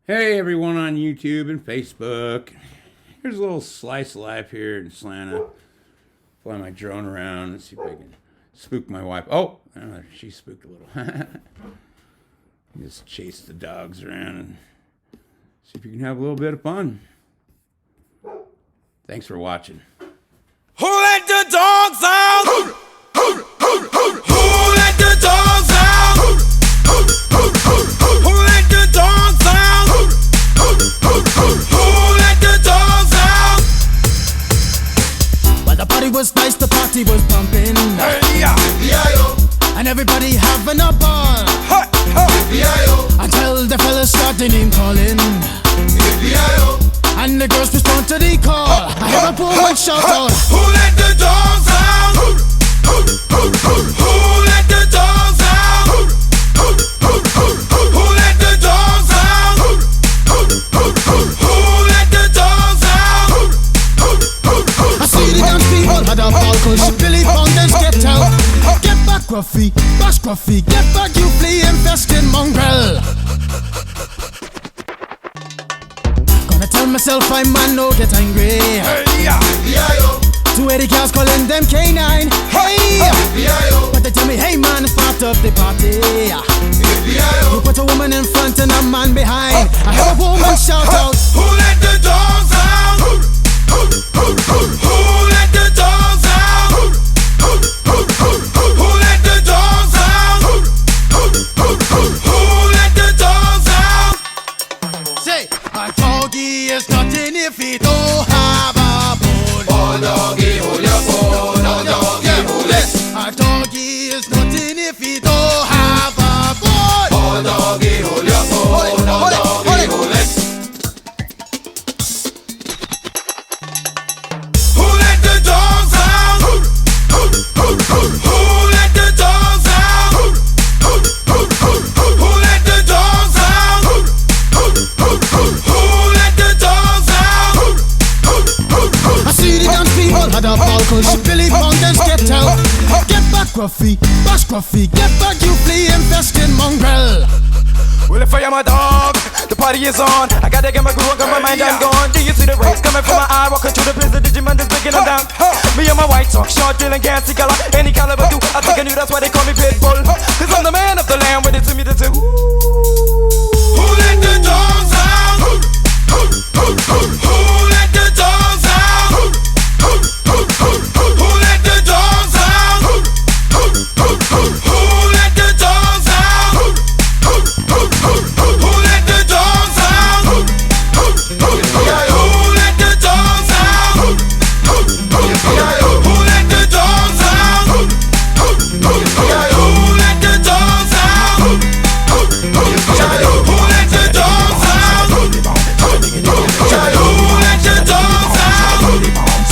Hey everyone on YouTube and Facebook. Here's a little slice of life here in Atlanta. Fly my drone around and see if I can spook my wife. Oh, she spooked a little. Just chase the dogs around and see if you can have a little bit of fun. Thanks for watching. Who let the dogs out? Who let the dogs out? Who let the dogs out? Who let the dogs out? Well, the party was nice, the party was pumping, Hey, yeah. and everybody having a ball. Hey, hey. Until the fellas start the name calling, and the girls respond to the call. I hear a woman shout out, Who let the dogs out? Who let the dogs out? Who let the dogs out? Who let the dogs out? I see the dance people had a ball push. Billy Fountains get out. Get back, Gruffy, bash Gruffy. Get back, you flea infested mongrel. Gonna tell myself I man no get angry. Hey, yeah. 280 cars calling them K9. Hey, but they tell me, hey man, it's part of the party. You put a woman in front and a man behind. I heard a woman shout out, Who let the dogs out? Who let the dogs out? Who let the dogs out? Who let the dogs out? say, a doggy is nothing if he don't have a bone. Oh doggy, hold your bone. Oh doggy, hold it. A doggy is nothing if he don't have a bone. Oh doggy, hold your bone. Oh doggy, hold it. Who let the dogs out? Who let the dogs out? Who let the dogs out? Who let the dogs out? I see the dance people had a ball push. Billy Fountains get out. Get back, Gruffy, bash Gruffy. Get back, you flea infested mongrel. Well, if I am a dog, the party is on. I gotta get my groove on, got my mind, I'm gone. Do you see the rays coming from my eye? Walking through the blizzard, Digimon is breaking them down. Me and my white talk, short, dealing, gassy color. Any caliber do, I think I knew that's why they call me Pitbull. Cause I'm the man of the land, with it to me to say, ooh. Who let the dogs out? Who let the dogs out? Who let the dogs out? Who let the dogs out? Who let the dogs out? Who let the dogs out? Who let the dogs out? Who let the dogs out? Who let the dogs out? Who let the dogs out?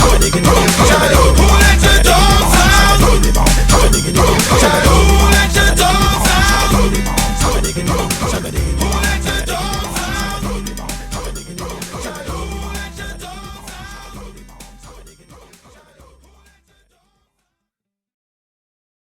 Who let the dogs out? Who let the dogs out? Who let